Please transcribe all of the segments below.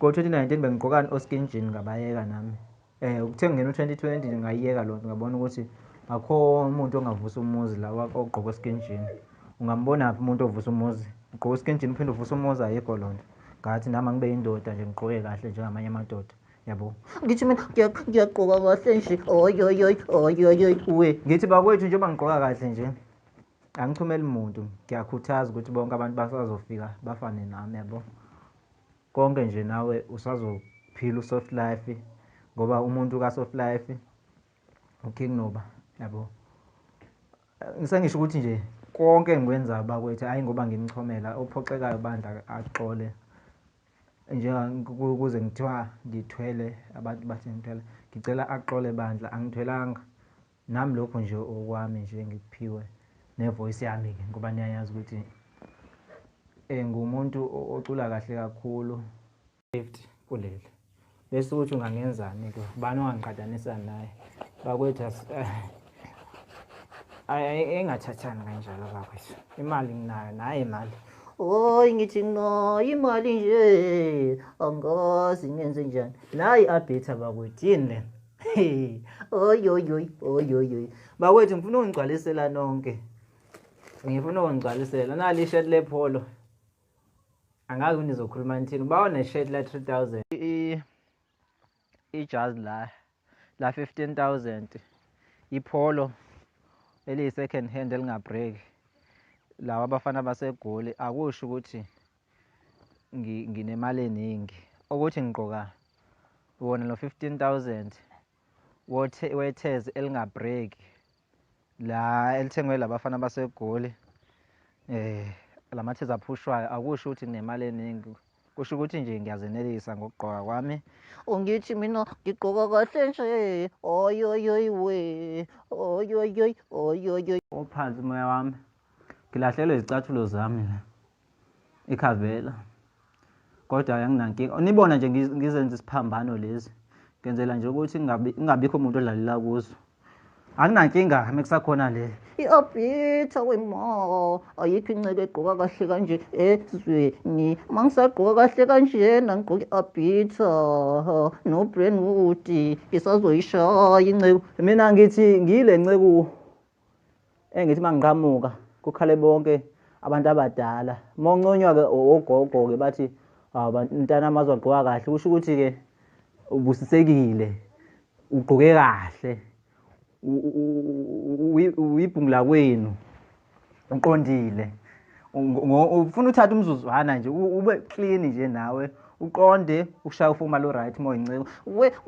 Ngo-2019 bengigqokani o-skin jean ngabayeka nami. Ukuthe ngena u-2020 ngayiyeka lonto ngabona ukuthi akho umuntu ongavusa umuzi la ogqoka o-skin jean. Ungambona phi umuntu ovusa umuzi? Ugqoka o-skin jean uphinde uvusa umuzi ayikho lonto. Ngathi nami angibe yindoda nje ngigqoke kahle njengamanye amadoda. Yabo. Ngithi mina ngiyagqoka kahle nje. Ngithi bakwethu njengoba ngigqoka kahle nje. Angichumeli muntu. Ngiyakhuthaza ukuthi bonke abantu basazofika bafane nami yabo. Konke nje nawe usazophila u-soft life ngoba umuntu ka-soft life uKing Nuba yabo. Ngisengisho ukuthi nje konke engikwenza bakwethu hayi ngoba ngimchomela ophoxekayo bandla axole kuze ngithiwa ngithwele abantu bathi ngithwele ngicela axole bandla angithwelanga nami lokho nje okwami nje ngikuphiwe nevoice yami ke ngoba niyayazi ukuthi ngumuntu ocula kahle kakhulu 50 kuleli bese ukuthi ungangenzani ke bani ongangiqhathanisa naye bakwethu engathathani kanjalo bakwethu imali nginayo naye imali ngithi nginayo imali nje angazi ngenze njani nayi abhetha bakwethu yini le bakwethu ngifuna ukungigcwalisela nonke ngifuna ukungigcwalisela nali shirt lepolo angazi nizokhuluma nithini bawa ne-shirt la 3000 ijazi la 15000 ipolo eliyi second hand elingabreak lawa abafana basegoli akusho ukuthi nginemali eningi ukuthi ngigqoka wona lo 15000 wethezi elingabreak la elithengwe labafana basegoli lamathezi aphushwayo akusho ukuthi nginemali eningi kusho ukuthi nje ngiyazenelisa ngokugqoka kwami ungithi mina ngigqoka kahle nje ophansi moya wami ngilahlelwe izicathulo zami la ikhavela kodwa anginankinga nibona nje ngizenza isiphambano lezi ngenzela nje ukuthi ngingabikho umuntu odlalela kuzo anginankinga mekusakhona le iabhitha wema ayikho inceke egqoka kahle kanje ezweni mangisagqoka kahle kanjena ngigqoka iabhitha no Brentwood isazoyishaya inceku mina ngithi ngile nceku engithi mangiqhamuka kukhale bonke abantu abadala monqonywa ke ogogo ke bathi abantwana amazogqoka kahle kusho ukuthi ke ubusisekile ugqoke kahle uyibhungula kwenu uqondile ufuna uthatha umzuzwana nje ube clean nje nawe uqonde ushaya ufuma lo right moyinceke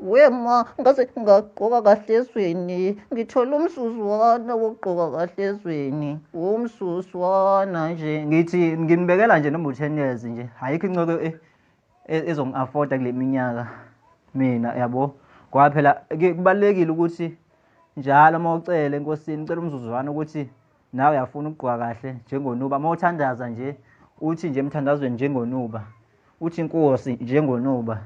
wema ngase ngagqoka kahle ezweni ngithola umsuzwana wokugqoka kahle ezweni umsuzwana nje ngithi nginibekela nje noma 10 years nje ayikho inceke ezongi-afforda kule minyaka mina yabo ngoba phela kubalekile ukuthi njalo mawucela enkosini ucela umzuzwana ukuthi nawe uyafuna ukugqoka kahle njengoNuba mawuthandaza nje uthi nje emthandazweni njengoNuba uthi inkosi njengoNuba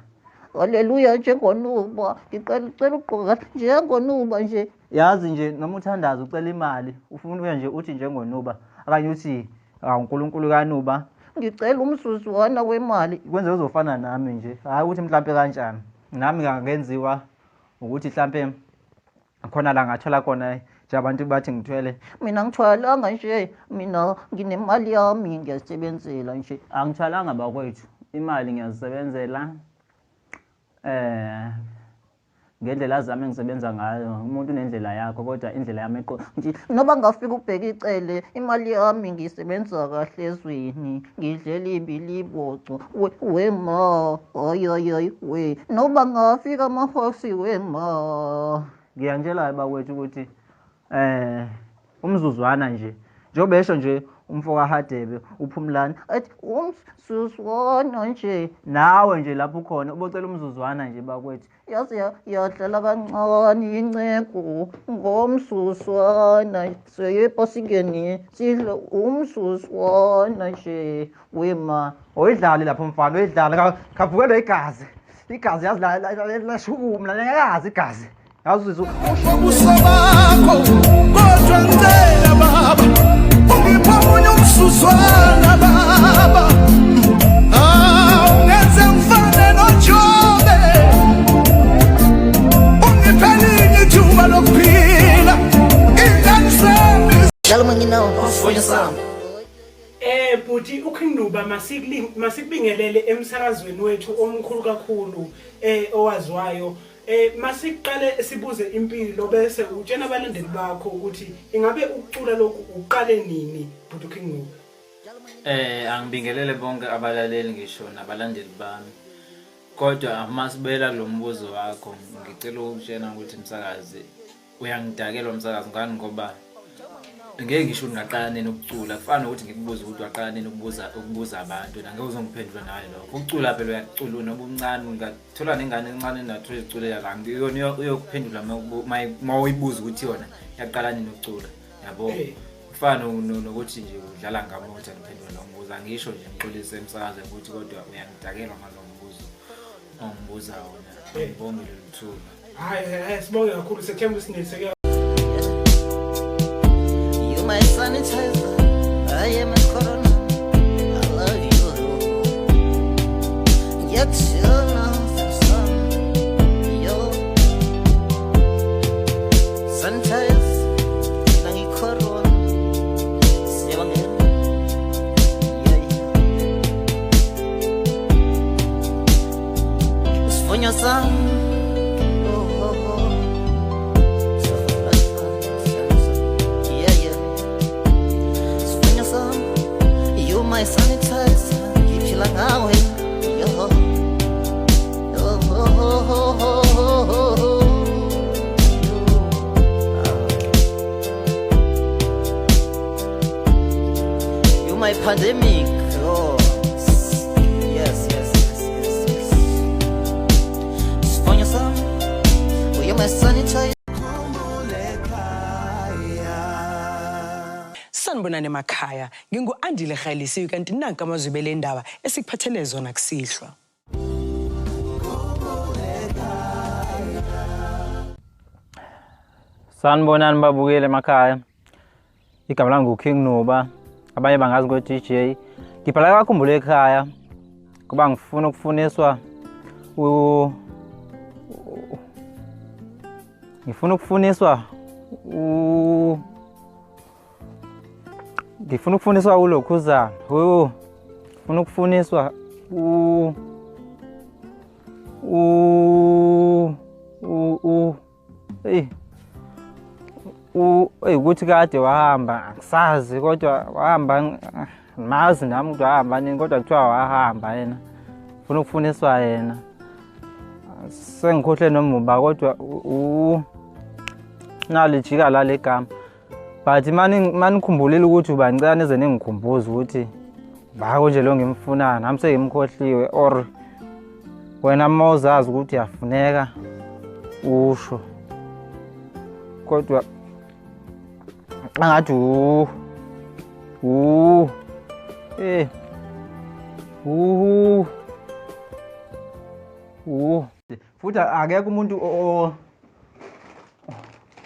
haleluya njengoNuba ngicela ukugqoka kahle njengoNuba nje yazi nje noma uthandaza ucela imali ufuna uya nje uthi njengoNuba akanye uthi uNkulunkulu kaNuba ngicela umzuzwana wemali kwenze uzofana nami nje hayi ukuthi mhlambe kanjani nami ngangenziwa ukuthi mhlambe khona la ngathola khona nje abantu bathi ngithwele mina ngithwalanga nje mina nginemali yami ngiyasebenzela nje angithwalanga bakwethu imali ngiyazisebenzela ngendlela zami engisebenza ngayo umuntu unendlela yakho kodwa indlela yami nje noba ngafika ukubheka icele imali yami ngisebenza kahle ezweni ngidlela ibiliboco wema we noba ngafika amahosi wema ngiyangitshela bakwethu ukuthi umzuzwana nje njengoba esho nje umfoka Hadebe uphumlani athi umzuzwana nje nawe nje lapho khona ubocela umzuzwana nje bakwethu yazi yadlala kancane inceko ngomzuzwana seyepasikeni sidla umzuzwana nje wema oyidlali lapho mfana oyidlala khavukelwa igazi yazi lashukuma layazi igazi yazi ubuso bakho kodwa ngicela baba ungipha omunye umzuzwana baba ungenze ngifane noJesu Buti uKing Nuba masikubingelele emsakazweni wethu omkhulu kakhulu owaziwayo. Masiqale sibuze impilo bese utshena abalandeli bakho ukuthi ingabe ukucula lokhu uqale nini buti uKing Nuba? Angibingelele bonke abalaleli ngisho nabalandeli bami. Kodwa amasibela lo mbuzo wakho ngicela ukutshena ukuthi umsakazi uyangidakela umsakazi ngani ngoba ngeke ngisho ngaqala nini ukucula kufana nokuthi ngikubuza ukuthi waqala nini ukubuza abantu ngeke uzongiphendula nawe lokho. Ukucula phela uyacula noba uncane ungathola nengane encane nathola iculela la ngiyona uyokuphendula uma uyibuza ukuthi yona yaqala nini ukucula yabo. Kufana nokuthi nje udlala ngamotha ngiphendula lo mbuzo angisho nje ngiqolise emsakazweni ukuthi kodwa uyangidakela ngalo mbuzo ongibuza wona. Ngibonge leli thuba. Hayi sibonge kakhulu sethemba sineseke. My sanitizer, I am a corona. I love you. Yet you're nothing, son. Yo, sanitizer, nangi corona. Siyabang yeah. It's for your son. My sanitizer, iphila ngawe yo. You my pandemic, oh. Yes. Sponya sam, oh you my sanitizer. Sanibonani emakhaya ngingu-Andile Khalisiwe kanti nanka amazwibele endaba esikuphathele zona kusihlwa. Sanibonani babukele emakhaya. Igama lami nguKing Nuba. Abanye bangazi ngo-DJ. Ngibhala kakhumbule ekhaya kuba ngifuna ukufuniswa ngifuna ukufuniswa ulokhuzana. Ngifuna ukufuniswa ukuthi kade wahamba angisazi kodwa wahamba mazi nami ukuthi wahamba nini kodwa kuthiwa wahamba yena. Ngifuna ukufuniswa yena. Sengikhohle nomuba kodwa nalijika la legama. But manikhumbulile ukuthi uba ngicela neze ningikhumbuze ukuthi bako nje lo ngimfuna nami sengimkhohliwe or wena mawuzazi ukuthi yafuneka usho kodwa angathi futhi akekho umuntu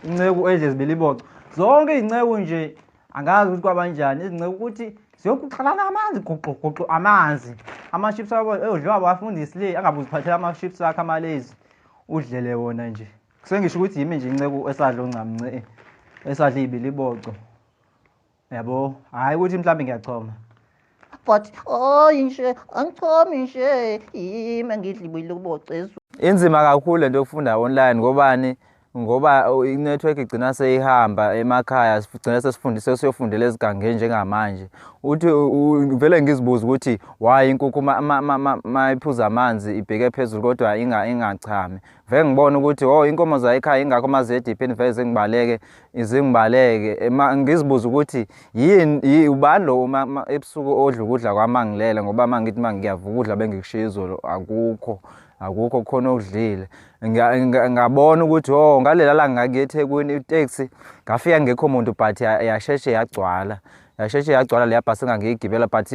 inceku edle zibiliboco. Zonke izinceku nje angazi ukuthi kwabanjani izinceku ukuthi siyokuxhalana amanzi goqo amanzi ama-chips abo odliwa abafundisi le angabuziphathela ama-chips akhe amalezi udlele wona nje. Sengisho ukuthi yimi nje inceku esadla ongcamnce esadla ibiliboco yabo. Hayi ukuthi mhlawumbe ngiyachoma but nje angichomi nje yimi ngidla ibiliboco ezu. Inzima kakhulu lento yokufunda online ngoba i-network igcina seyihamba emakhaya sigcina sesifundise siyofundela ezigangeni njengamanje. Uthi vele ngizibuza ukuthi why inkukhu mayiphuza amanzi ibheke phezulu kodwa ingachami. Vele ngibona ukuthi inkomo zayikhaya ingakho amazedipeni vele zingibaleke ngizibuza ukuthi yini ubani lo ebusuku odla ukudla kwamangilele ngoba mangithi mangiyavuka ukudla bengikushiya izolo akukho khona okudlile. Ngabona ukuthi ngalela la ngakiye eThekwini itaxi ngafika ngekho umuntu but yasheshe yagcwala leya bhasi engangiyigibela but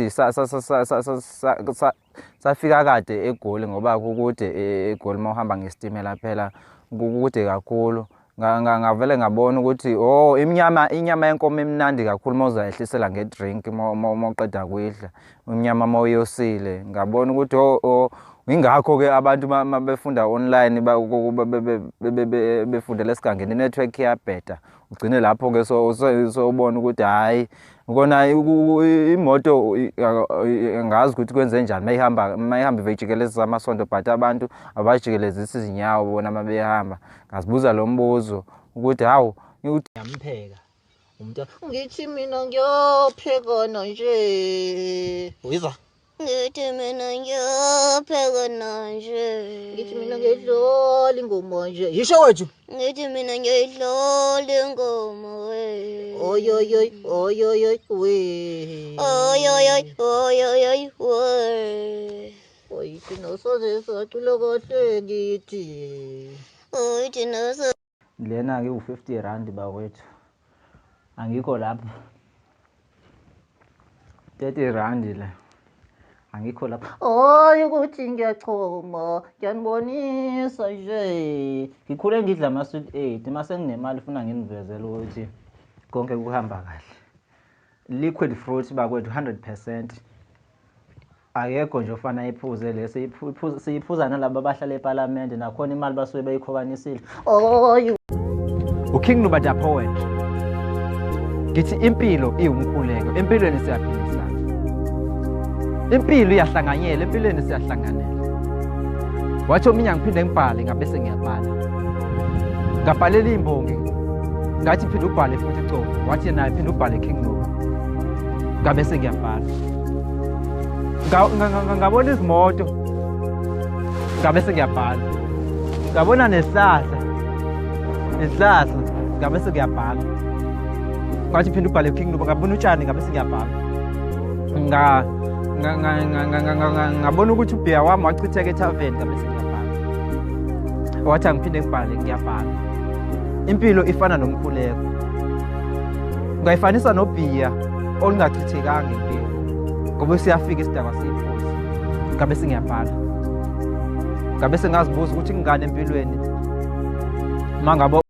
safika kade eGoli ngoba kukude eGoli mawuhamba ngesitimela phela kukude kakhulu. Ngavele ngabona ukuthi inyama yenkomo emnandi kakhulu mawuzayehlisela ngedrink mawuqeda kuyidla inyama mawuyosile. Ngabona ukuthi Ingakho-ke abantu befunda online befundela esigangeni inetwork iyabheda ugcine lapho-ke sobona ukuthi hhayi kona imoto angazi ukuthi kwenze njani mayihamba ivejikelezisa amasondo but abantu abajikelezisa izinyawo bona uma behamba. Ngazibuza lo mbuzo ukuthi hawu Yampheka. Ngithi mina ngiyophekana nje. Uyizwa? Ngithi mina ngiyophekana nje. Ngithi mina ngiyidlala ingoma nje. Yisho wethu. Ngithi mina ngiyidlala ingoma we. Oyoyoy we. Oyoyoy we. Oy thina soze sacula kahle ngithi. Oy thina so. lena-ke u-50 rand bakwethu angikho lapho 30 rand le angikho lapho. Hayi ukuthi ngiyachoma ngiyanibonisa nje ngikhule ngidla ama-sweet 8 mase nginemali funa nginivezele ukuthi konke kuhamba kahle. Liquid fruit bakwethu 100%. Akekho nje ofana iphuze le siyiphuza nalabo abahlala eParliament nakhona imali basuke beyikhovanisile. uKing Nuba the poet ngithi impilo iwumkhuleko, empilweni siyaphilisana, impilo iyahlanganyela, empilweni siyahlanganela. Wathi omunye ngiphinde ngibhale ngabese ngiyabhala, ngabhalela imbongi ngathi phinde ubhale futhi Cobo, wathi naye phinde ubhale King Nuba ngabese ngiyabhala. Ngabona izimoto ngabese ngiyabhala, ngabona nesihlahla ngabese ngiyabhala. Ngathi phinde ubhale King Nuba, ngabona utshani ngabese ngiyabhala. Ngabona ukuthi ubhiya wami wachitheka ethaveni ngabese ngiyabhala. Wathi angiphinde ngibhale ngiyabhala. Impilo ifana nomkhuleko, ungayifanisa nobhiya olungachithekanga impilo ngoba siyafika isidakwa siyiphuza. Ngabese ngiyabhala, ngabese ngazibuza ukuthi ngingane empilweni mangabo